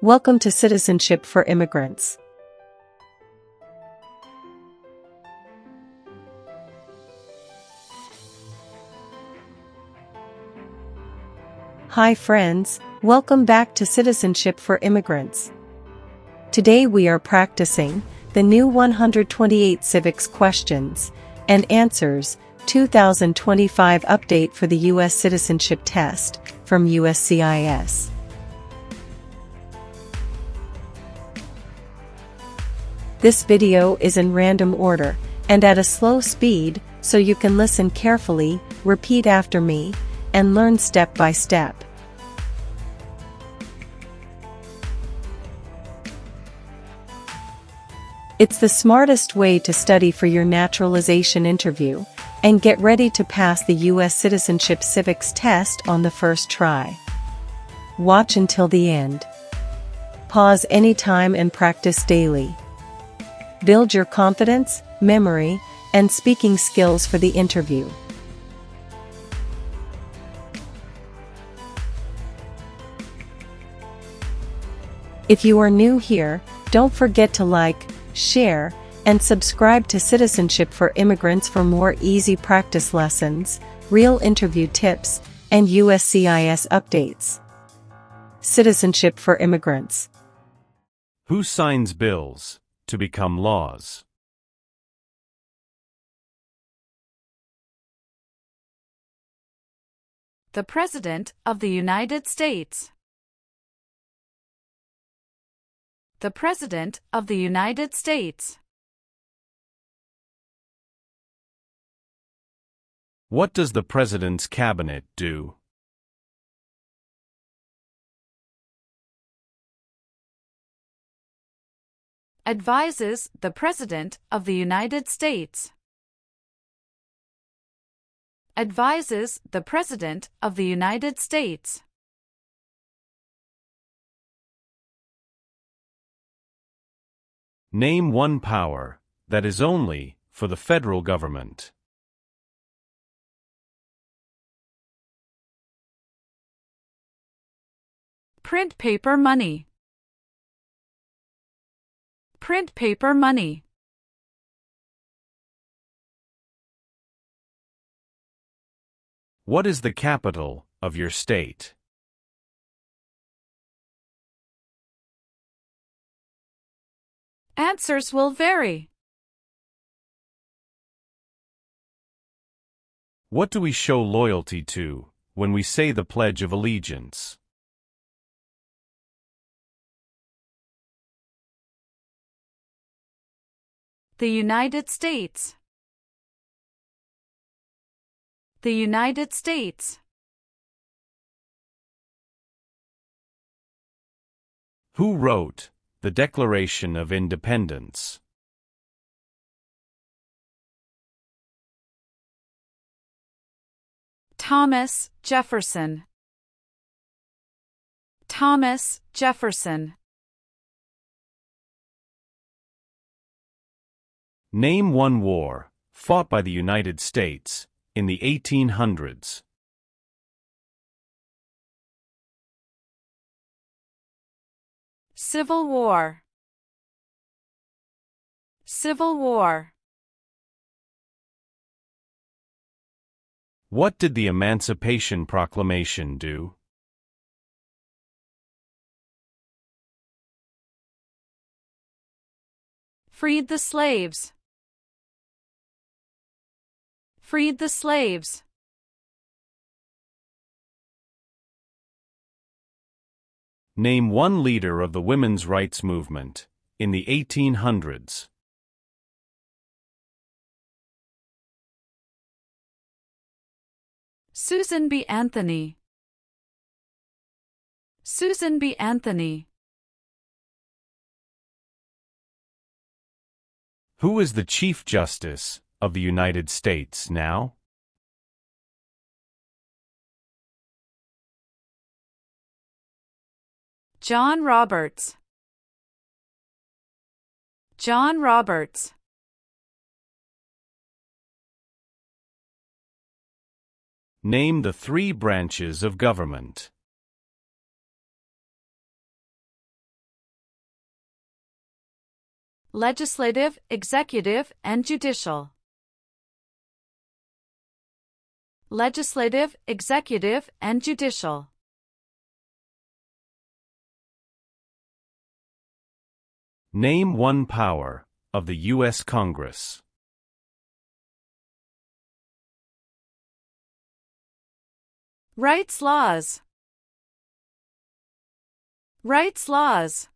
Welcome to Citizenship for Immigrants. Hi friends, welcome back to Citizenship for Immigrants. Today we are practicing the new 128 Civics Questions and Answers 2025 update for the U.S. Citizenship Test from USCIS. This video is in random order and at a slow speed, so you can listen carefully, repeat after me, and learn step by step. It's the smartest way to study for your naturalization interview and get ready to pass the U.S. Citizenship Civics Test on the first try. Watch until the end. Pause anytime and practice daily. Build your confidence, memory, and speaking skills for the interview. If you are new here, don't forget to like, share, and subscribe to Citizenship for Immigrants for more easy practice lessons, real interview tips, and USCIS updates. Citizenship for Immigrants. Who signs bills to become laws? The President of the United States. The President of the United States. What does the President's Cabinet do? Advises the President of the United States. Advises the President of the United States. Name one power that is only for the federal government. Print paper money. Print paper money. What is the capital of your state? Answers will vary. What do we show loyalty to when we say the Pledge of Allegiance? The United States. The United States. Who wrote the Declaration of Independence? Thomas Jefferson. Thomas Jefferson. Name one war fought by the United States in the 1800s. Civil War. Civil War. What did the Emancipation Proclamation do? Freed the slaves. Freed the slaves. Name one leader of the women's rights movement in the 1800s. Susan B. Anthony. Susan B. Anthony. Who is the Chief Justice of the United States now? John Roberts. John Roberts. Name the three branches of government. legislative, executive, and judicial. Legislative, executive, and judicial. Name one power of the U.S. Congress. Rights laws. Rights laws.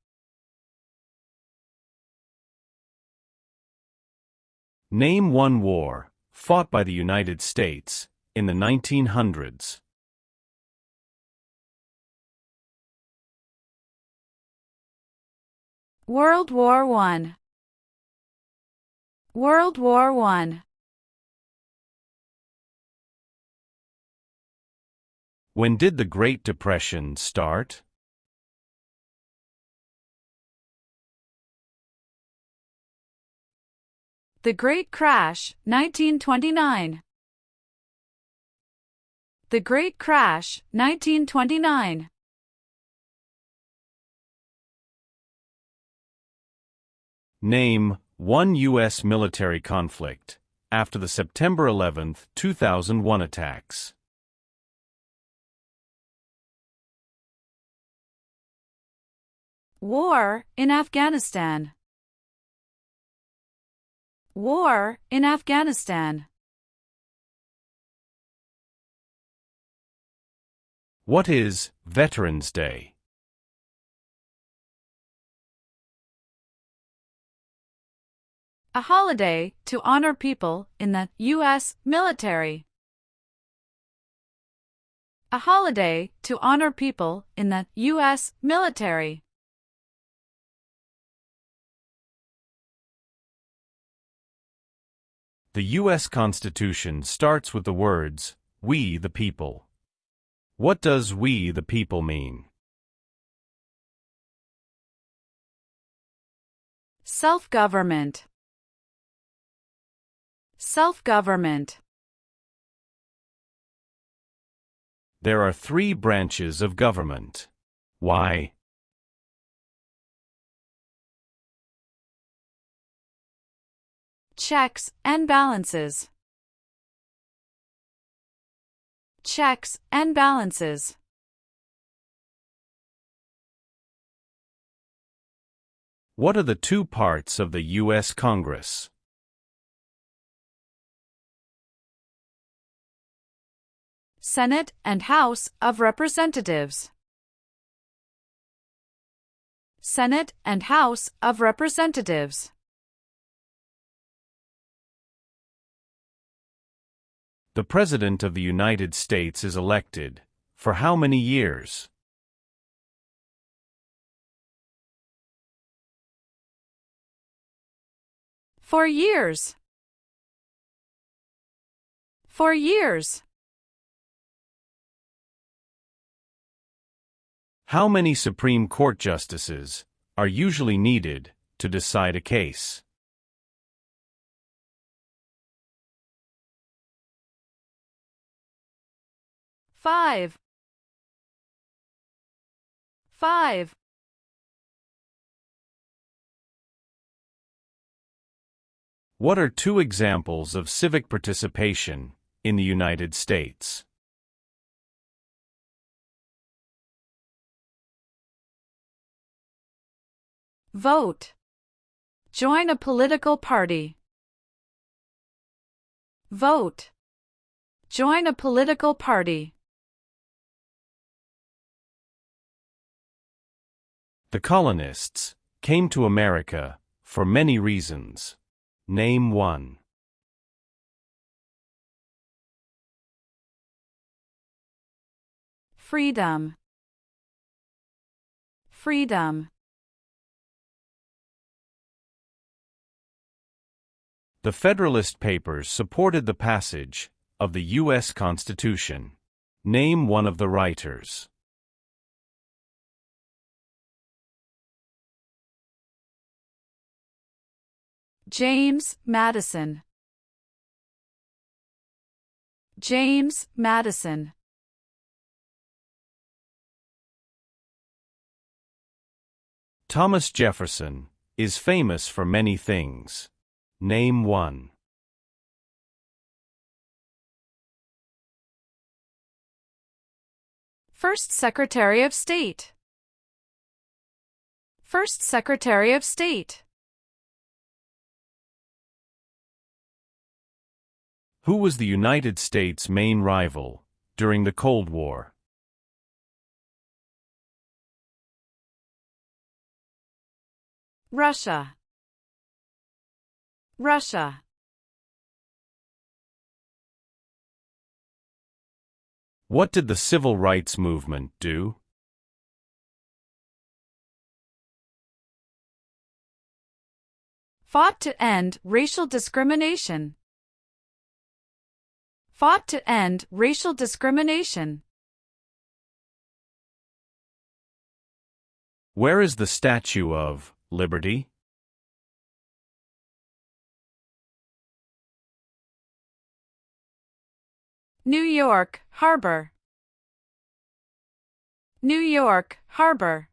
Name one war fought by the United States in the 1900s. World War I. World War I. When did the Great Depression start? The Great Crash, 1929. The Great Crash, 1929. Name one U.S. military conflict after the September 11, 2001 attacks. War in Afghanistan. War in Afghanistan. What is Veterans Day? A holiday to honor people in the U.S. military. A holiday to honor people in the U.S. military. The U.S. Constitution starts with the words, "We the people." What does "we the people" mean? Self-government. Self-government. There are three branches of government. Why? Checks and balances. Checks and balances. What are the two parts of the U.S. Congress? Senate and House of Representatives. Senate and House of Representatives. The President of the United States is elected for how many years? For years. For years. How many Supreme Court justices are usually needed to decide a case? Five. What are two examples of civic participation in the United States? Vote. Join a political party. Vote. Join a political party. The colonists came to America for many reasons. Name one. Freedom. Freedom. The Federalist Papers supported the passage of the U.S. Constitution. Name one of the writers. James Madison. James Madison. Thomas Jefferson is famous for many things. Name one. First Secretary of State. First Secretary of State. Who was the United States' main rival during the Cold War? Russia. Russia. What did the Civil Rights Movement do? Fought to end racial discrimination. Fought to end racial discrimination. Where is the Statue of Liberty? New York Harbor. New York Harbor.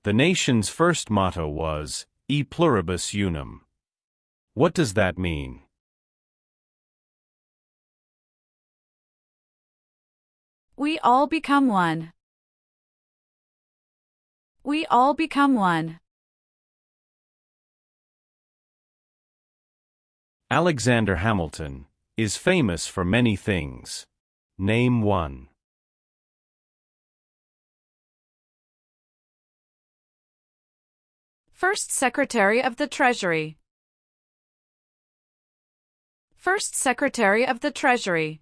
The nation's first motto was, E pluribus unum. What does that mean? We all become one. We all become one. Alexander Hamilton is famous for many things. Name one. First Secretary of the Treasury. First Secretary of the Treasury.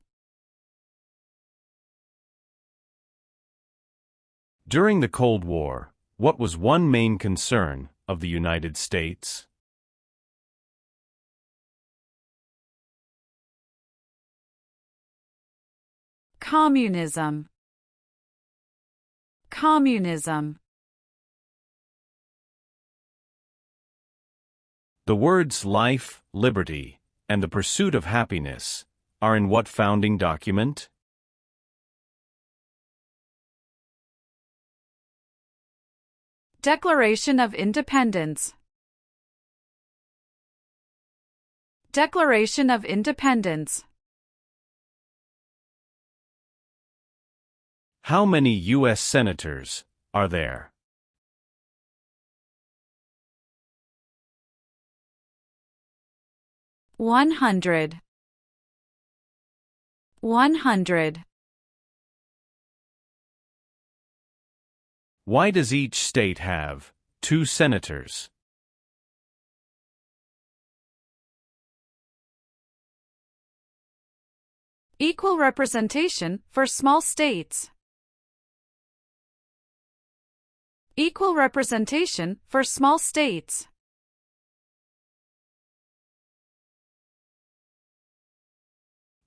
During the Cold War, what was one main concern of the United States? Communism. Communism. The words life, liberty, and the pursuit of happiness are in what founding document? Declaration of Independence. Declaration of Independence. How many U.S. senators are there? One hundred. 100. Why does each state have 2 senators? Equal representation for small states. Equal representation for small states.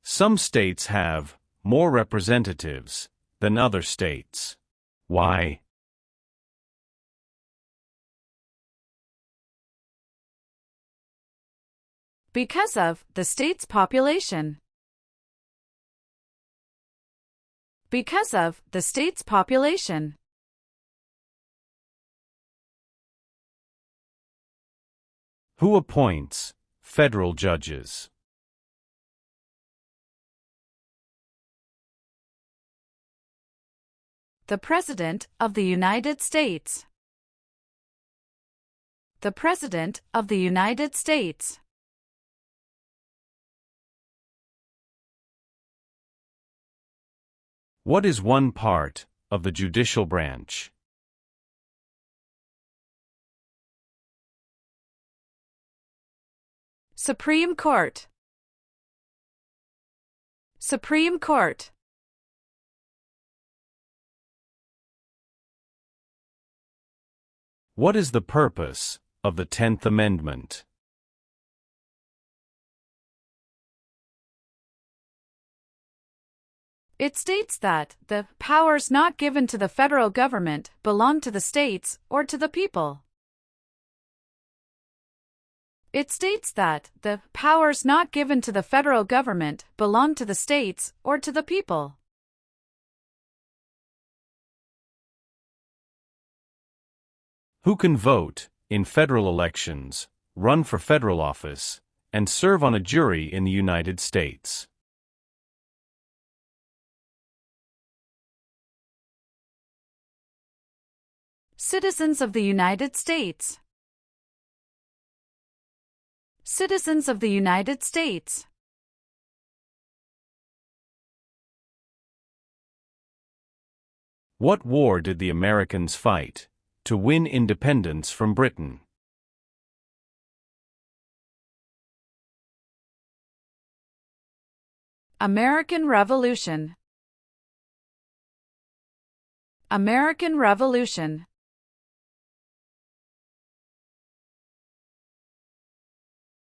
Some states have more representatives than other states. Why? Because of the state's population. Because of the state's population. Who appoints federal judges? The President of the United States. The President of the United States. What is one part of the judicial branch? Supreme Court. Supreme Court. What is the purpose of the 10th Amendment? It states that the powers not given to the federal government belong to the states or to the people. It states that the powers not given to the federal government belong to the states or to the people. Who can vote in federal elections, run for federal office, and serve on a jury in the United States? Citizens of the United States. Citizens of the United States. What war did the Americans fight to win independence from Britain? American Revolution. American Revolution.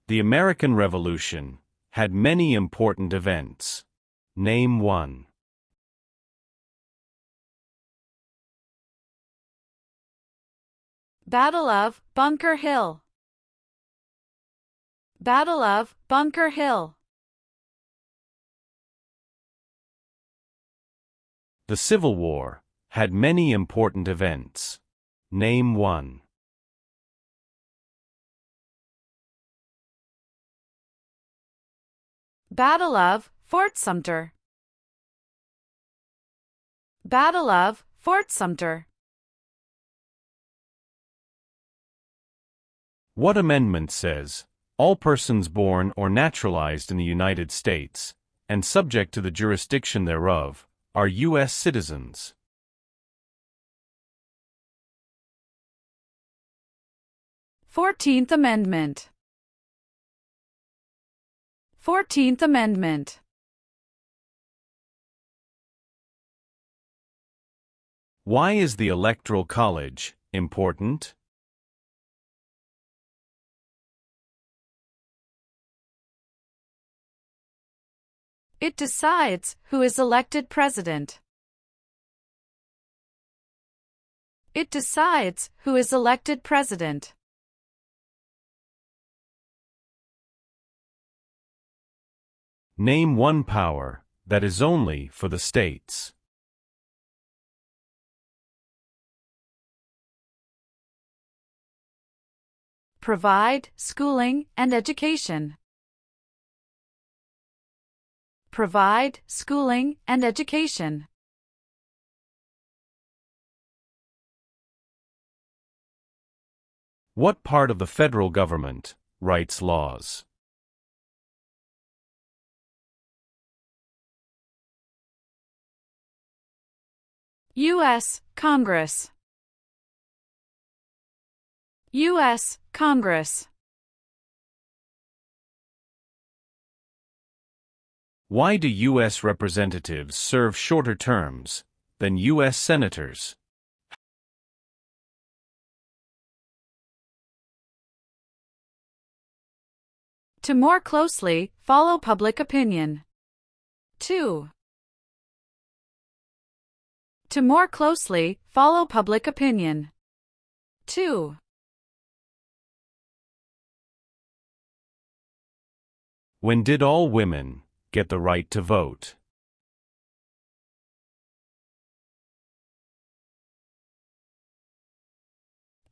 The American Revolution had many important events. Name one. Battle of Bunker Hill. Battle of Bunker Hill. The Civil War had many important events. Name one. Battle of Fort Sumter. Battle of Fort Sumter. What amendment says, all persons born or naturalized in the United States, and subject to the jurisdiction thereof, are U.S. citizens? 14th Amendment. 14th Amendment. Why is the Electoral College important? It decides who is elected president. It decides who is elected president. Name one power that is only for the states. Provide schooling and education. Provide schooling and education. What part of the federal government writes laws? U.S. Congress. U.S. Congress. Why do U.S. representatives serve shorter terms than U.S. senators? To more closely follow public opinion. 2. To more closely follow public opinion. 2. When did all women get the right to vote?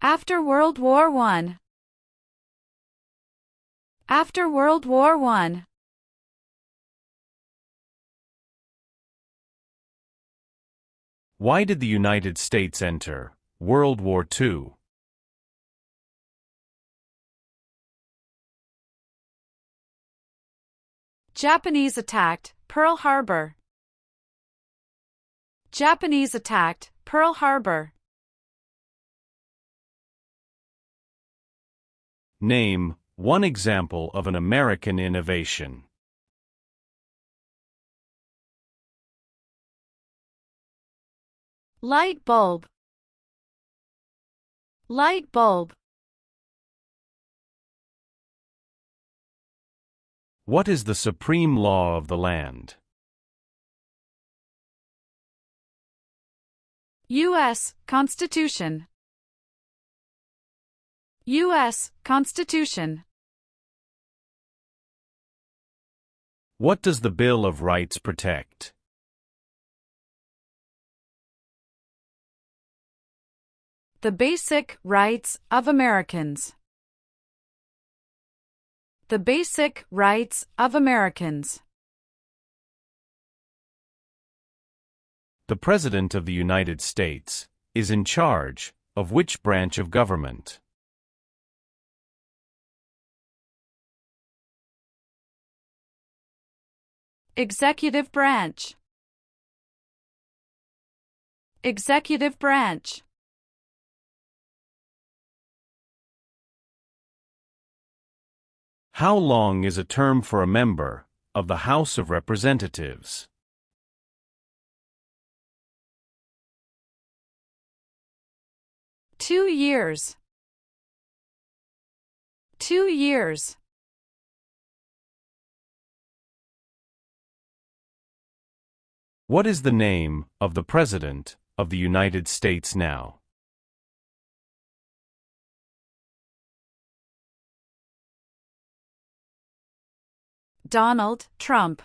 After World War I. After World War I. Why did the United States enter World War II? Japanese attacked Pearl Harbor. Japanese attacked Pearl Harbor. Name one example of an American innovation. Light bulb. Light bulb. What is the supreme law of the land? U.S. Constitution. U.S. Constitution. What does the Bill of Rights protect? The basic rights of Americans. The basic rights of Americans. The President of the United States is in charge of which branch of government? Executive branch. Executive branch. How long is a term for a member of the House of Representatives? Two years. 2 years. What is the name of the President of the United States now? Donald Trump.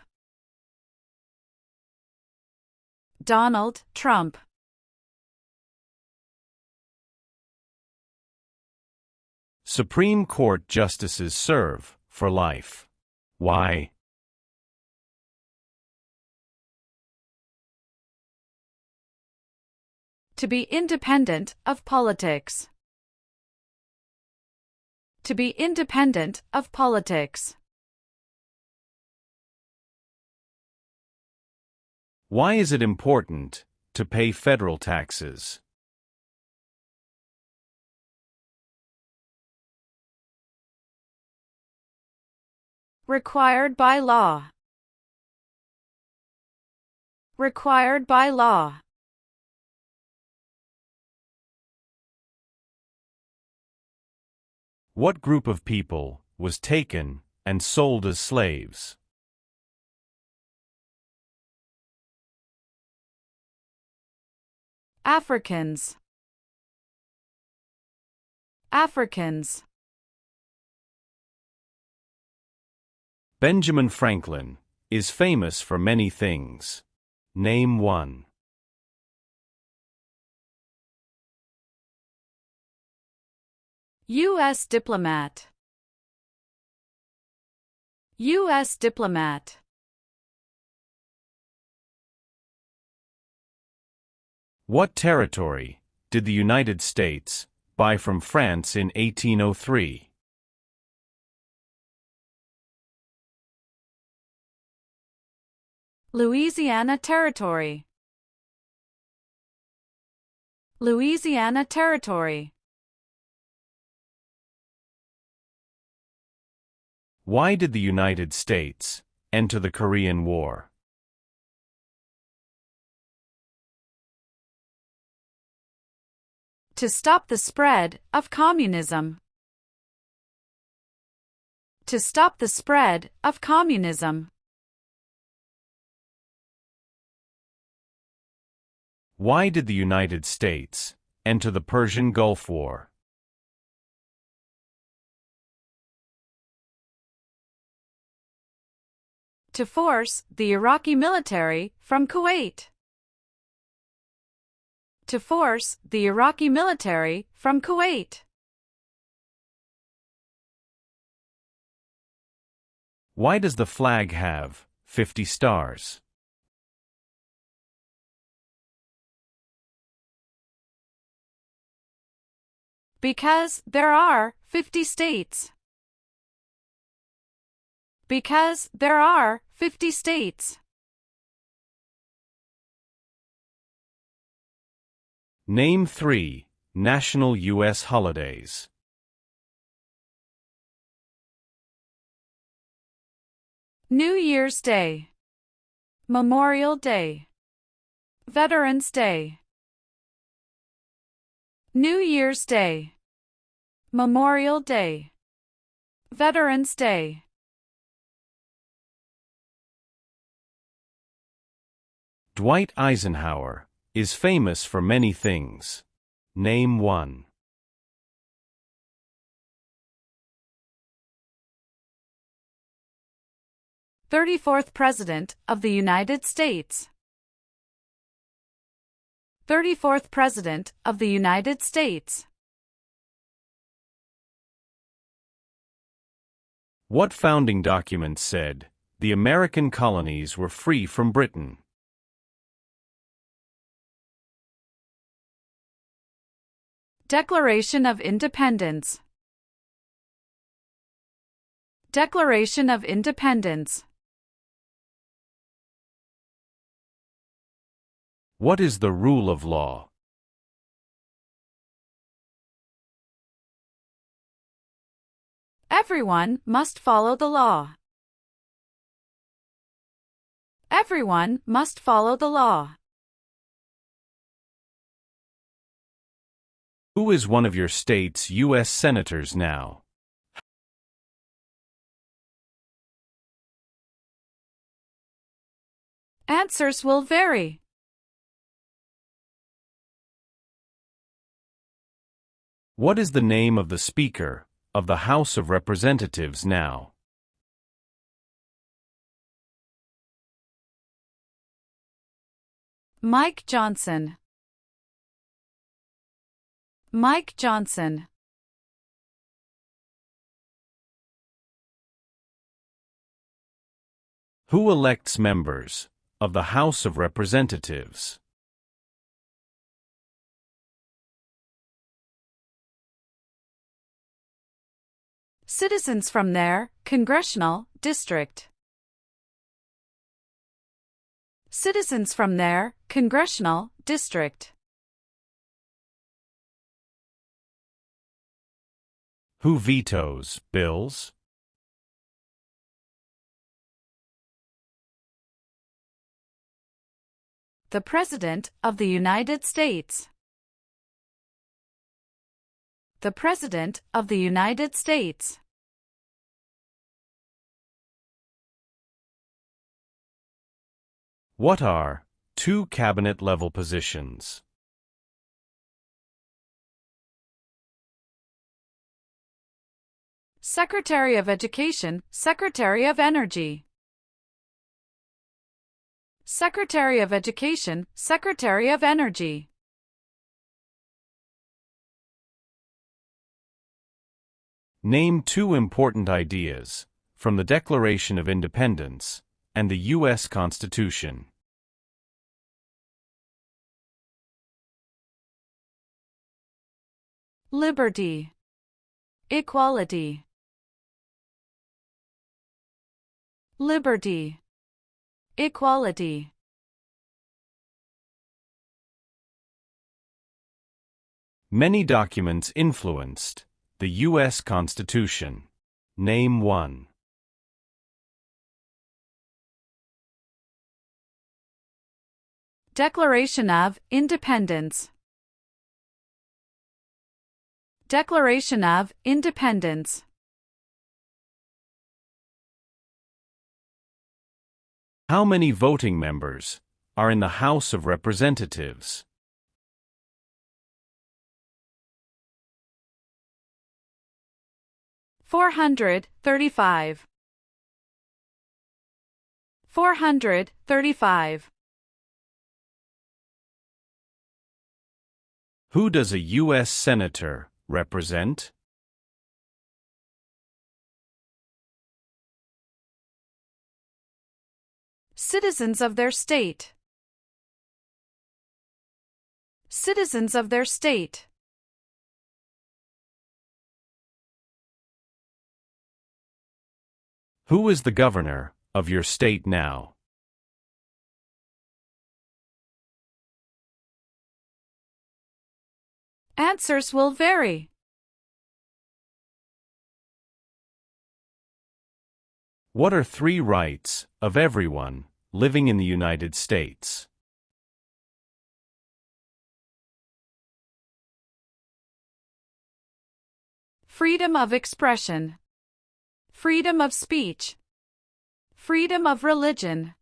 Donald Trump. Supreme Court justices serve for life. Why? To be independent of politics. To be independent of politics. Why is it important to pay federal taxes? Required by law. Required by law. What group of people was taken and sold as slaves? Africans. Africans. Benjamin Franklin is famous for many things. Name one. U.S. diplomat. U.S. diplomat. What territory did the United States buy from France in 1803? Louisiana Territory. Louisiana Territory. Why did the United States enter the Korean War? To stop the spread of communism. To stop the spread of communism. Why did the United States enter the Persian Gulf War? To force the Iraqi military from Kuwait. To force the Iraqi military from Kuwait. Why does the flag have 50 stars? Because there are 50 states. Because there are 50 states. Name 3 national U.S. holidays. New Year's Day. Memorial Day. Veterans Day. New Year's Day. Memorial Day. Veterans Day. Dwight Eisenhower is famous for many things. Name one. "34th President of the United States." 34th President of the United States. What founding document said, "The American colonies were free from Britain"? Declaration of Independence. Declaration of Independence. What is the rule of law? Everyone must follow the law. Everyone must follow the law. Who is one of your state's U.S. senators now? Answers will vary. What is the name of the Speaker of the House of Representatives now? Mike Johnson. Mike Johnson. Who elects members of the House of Representatives? Citizens from their congressional district. Citizens from their congressional district. Who vetoes bills? The President of the United States. The President of the United States. What are two cabinet-level positions? Secretary of Education, Secretary of Energy. Secretary of Education, Secretary of Energy. Name two important ideas from the Declaration of Independence and the U.S. Constitution. Liberty. Equality. Liberty. Equality. Many documents influenced the U.S. Constitution. Name one. Declaration of Independence. Declaration of Independence. How many voting members are in the House of Representatives? $435. $435. Who does a U.S. Senator represent? Citizens of their state. Citizens of their state. Who is the governor of your state now? Answers will vary. What are three rights of everyone living in the United States? Freedom of expression. Freedom of speech. Freedom of religion.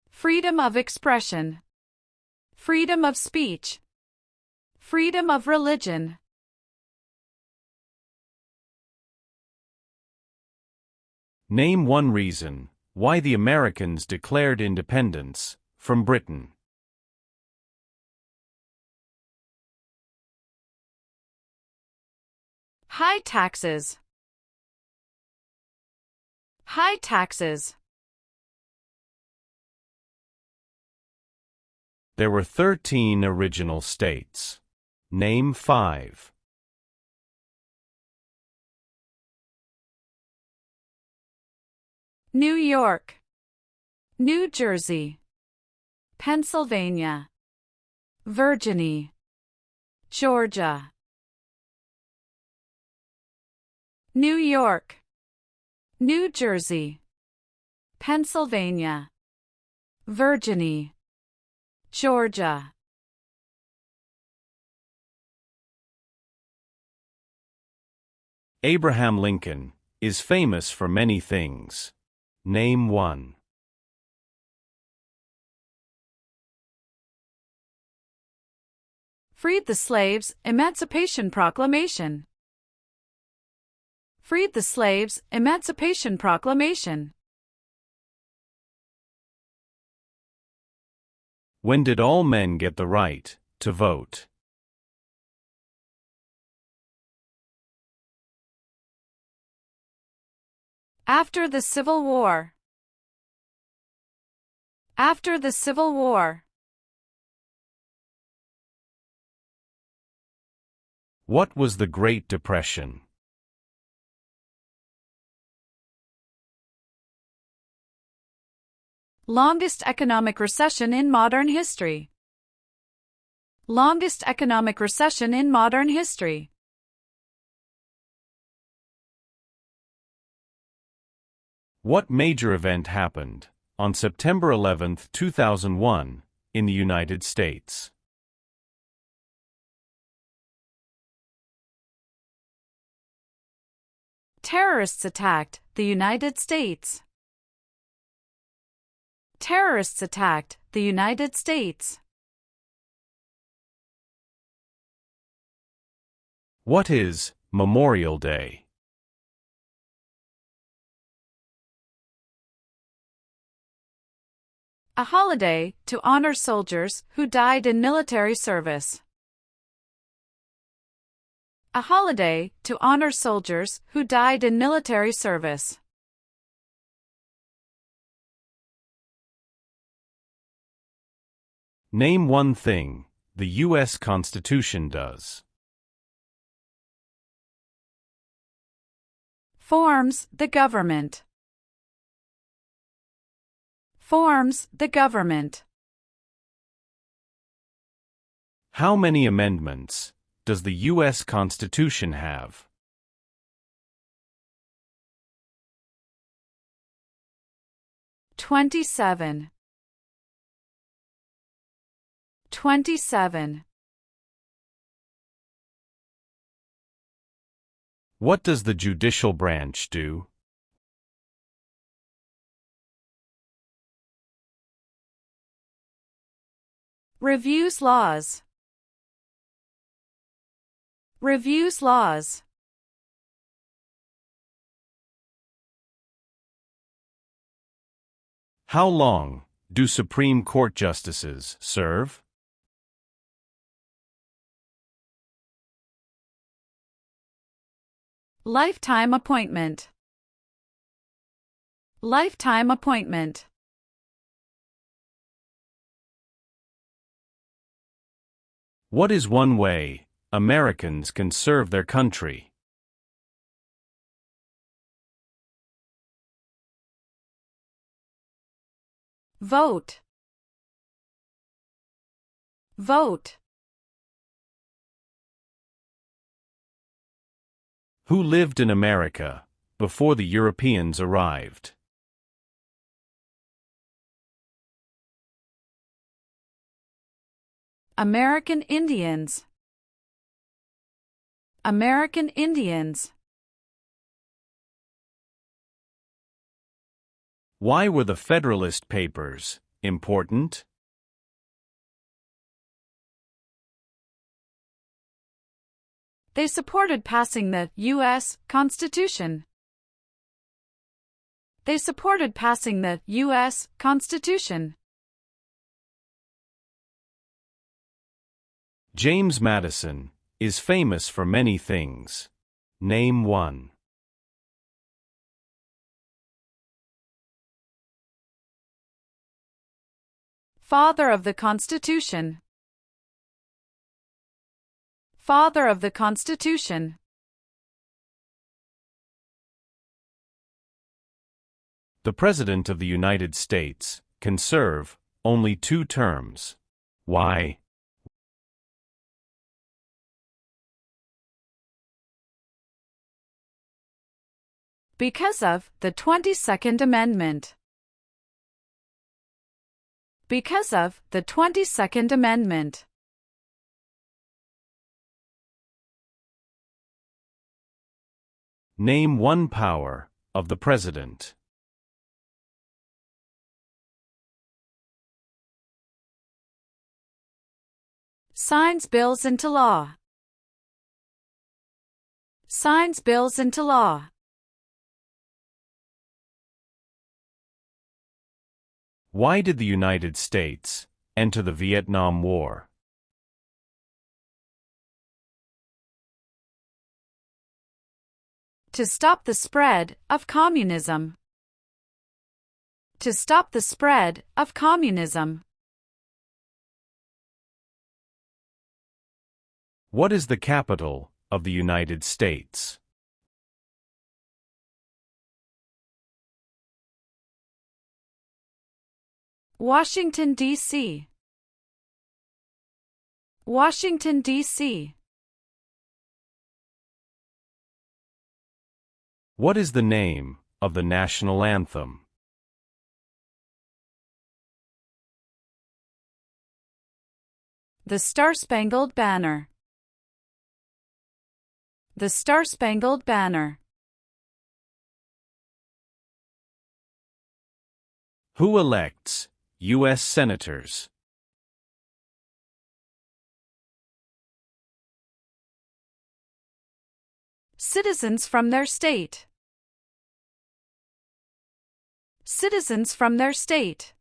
Freedom of expression. Freedom of speech. Freedom of religion. Name one reason why the Americans declared independence from Britain. High taxes. High taxes. There were 13 original states. Name 5. New York, New Jersey, Pennsylvania, Virginia, Georgia. New York, New Jersey, Pennsylvania, Virginia, Georgia. Abraham Lincoln is famous for many things. Name 1. Freed the slaves, Emancipation Proclamation. Freed the slaves, Emancipation Proclamation. When did all men get the right to vote? After the Civil War. After the Civil War. What was the Great Depression? Longest economic recession in modern history. Longest economic recession in modern history. What major event happened on September 11, 2001, in the United States? Terrorists attacked the United States. Terrorists attacked the United States. What is Memorial Day? A holiday to honor soldiers who died in military service. A holiday to honor soldiers who died in military service. Name one thing the U.S. Constitution does. Forms the government. Forms the government. How many amendments does the U.S. Constitution have? 27. 27. What does the judicial branch do? Reviews laws. Reviews laws. How long do Supreme Court justices serve? Lifetime appointment. Lifetime appointment. What is one way Americans can serve their country? Vote. Vote. Who lived in America before the Europeans arrived? American Indians. American Indians. Why were the Federalist Papers important? They supported passing the U.S. Constitution. They supported passing the U.S. Constitution. James Madison is famous for many things. Name one. Father of the Constitution. Father of the Constitution. The President of the United States can serve only 2 terms. Why? Because of the 22nd Amendment. Because of the 22nd Amendment. Name one power of the President. Signs bills into law. Signs bills into law. Why did the United States enter the Vietnam War? To stop the spread of communism. To stop the spread of communism. What is the capital of the United States? Washington, D.C. Washington, D.C. What is the name of the national anthem? The Star-Spangled Banner. The Star-Spangled Banner. Who elects U.S. senators? Citizens from their state. Citizens from their state.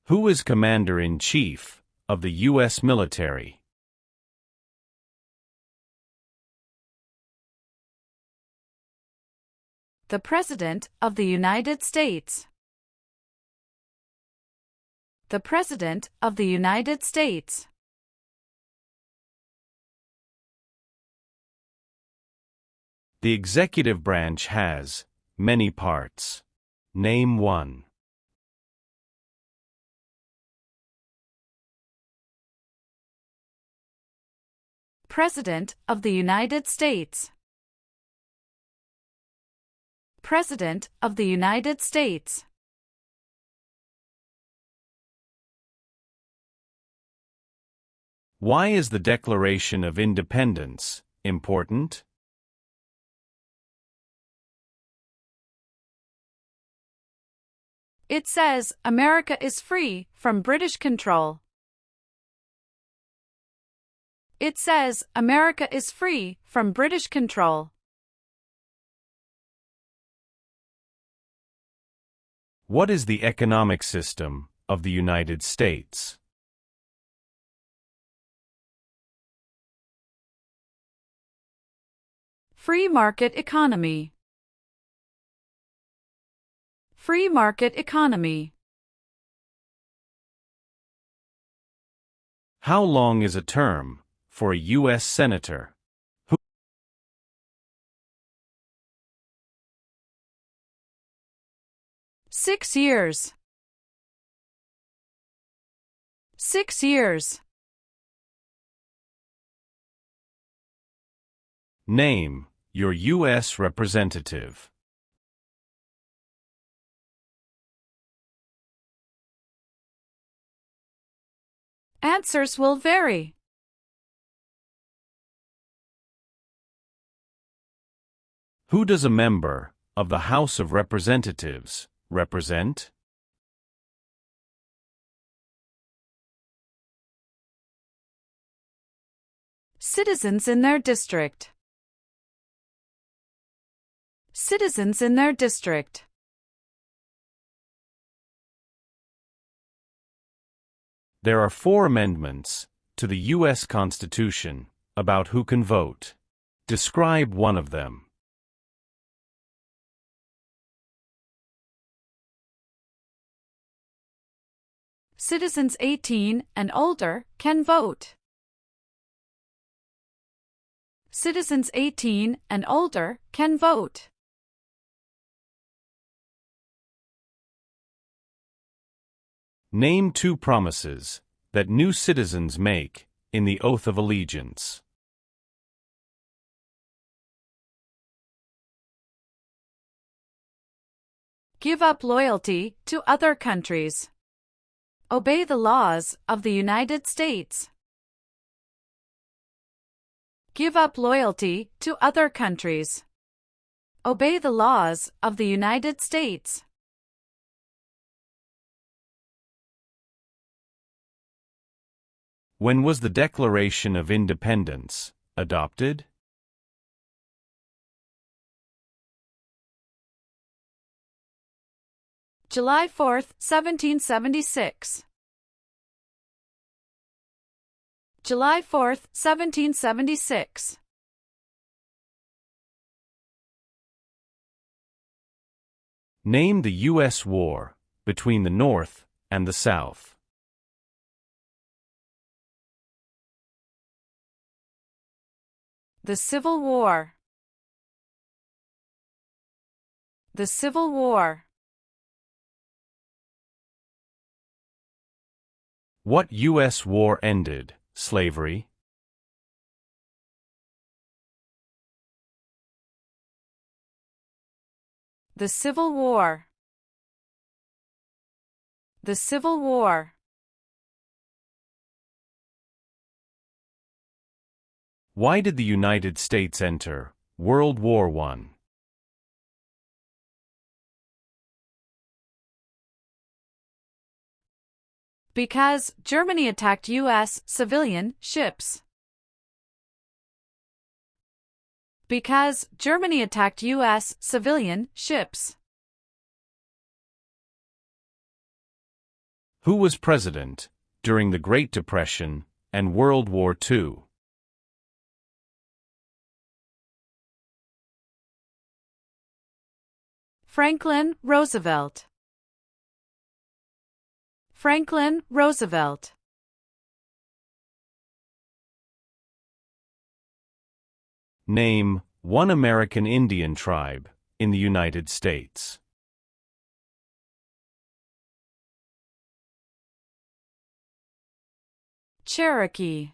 Who is Commander-in-Chief of the U.S. military? The President of the United States. The President of the United States. The executive branch has many parts. Name one. President of the United States. President of the United States. Why is the Declaration of Independence important? It says America is free from British control. It says America is free from British control. What is the economic system of the United States? Free market economy. Free market economy. How long is a term for a U.S. senator? 6 years. 6 years. Name your U.S. representative. Answers will vary. Who does a member of the House of Representatives represent? Citizens in their district. Citizens in their district. There are 4 amendments to the U.S. Constitution about who can vote. Describe one of them. Citizens 18 and older can vote. Citizens 18 and older can vote. Name 2 promises that new citizens make in the Oath of Allegiance. Give up loyalty to other countries. Obey the laws of the United States. Give up loyalty to other countries. Obey the laws of the United States. When was the Declaration of Independence adopted? July 4, 1776. July 4, 1776. Name the U.S. war between the North and the South. The Civil War. The Civil War. What U.S. war ended slavery? The Civil War. The Civil War. Why did the United States enter World War I? Because Germany attacked U.S. civilian ships. Because Germany attacked U.S. civilian ships. Who was president during the Great Depression and World War II? Franklin Roosevelt. Franklin Roosevelt. Name 1 American Indian tribe in the United States. Cherokee.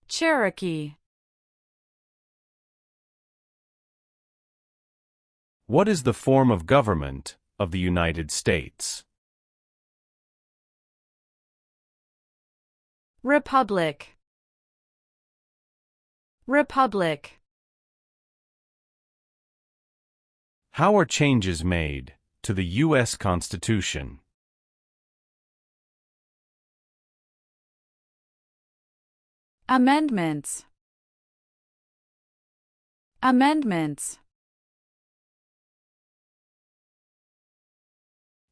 Cherokee. What is the form of government of the United States? Republic. Republic. How are changes made to the U.S. Constitution? Amendments. Amendments.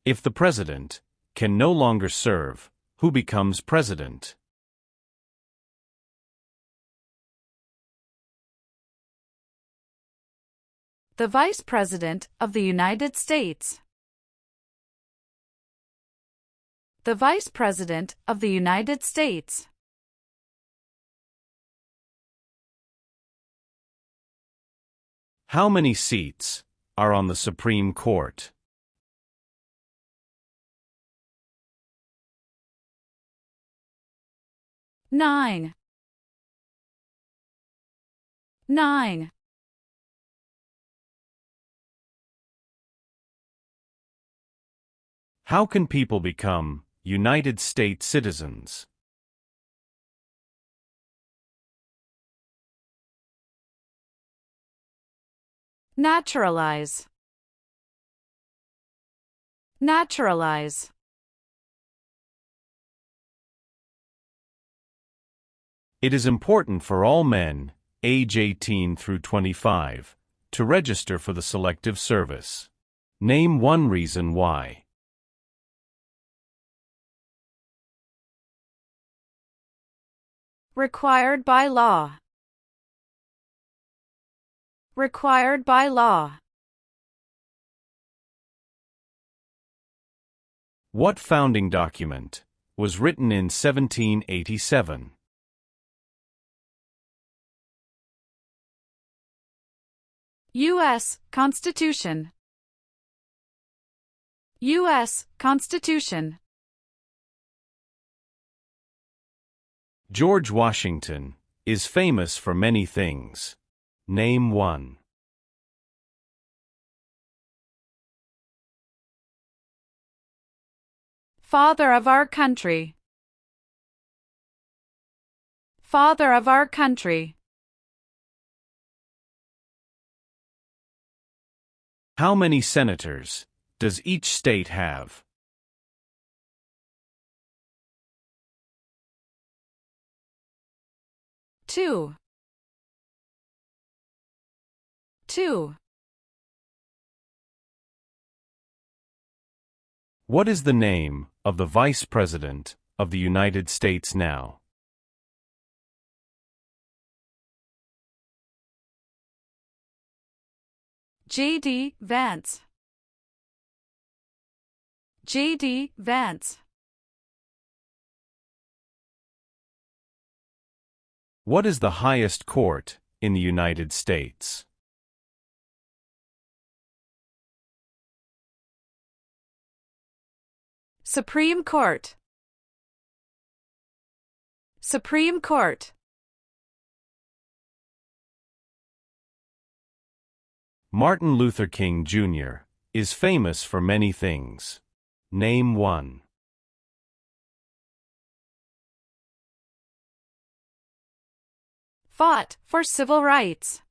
If the president can no longer serve, who becomes president? The Vice President of the United States. The Vice President of the United States. How many seats are on the Supreme Court? Nine. How can people become United States citizens? Naturalize. Naturalize. It is important for all men, age 18 through 25, to register for the Selective Service. Name 1 reason why. Required by law. Required by law. What founding document was written in 1787? U.S. Constitution. U.S. Constitution. George Washington is famous for many things. Name one. Father of our country. Father of our country. How many senators does each state have? Two. What is the name of the Vice President of the United States now? J.D. Vance. J.D. Vance. What is the highest court in the United States? Supreme Court. Supreme Court. Martin Luther King Jr. is famous for many things. Name one. Fought for civil rights.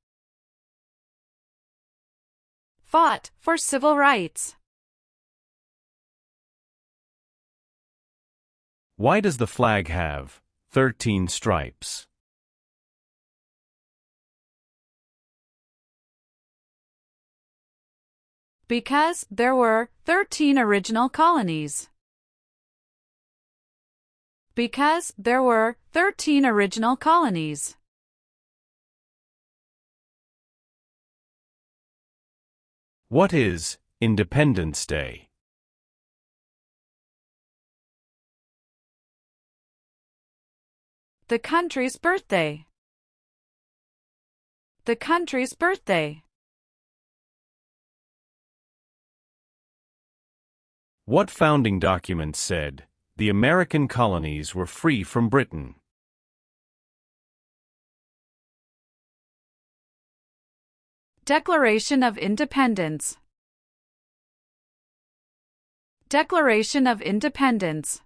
Fought for civil rights. Why does the flag have 13 stripes? Because there were 13 original colonies. Because there were 13 original colonies. What is Independence Day? The country's birthday. The country's birthday. What founding document said the American colonies were free from Britain? Declaration of Independence. Declaration of Independence.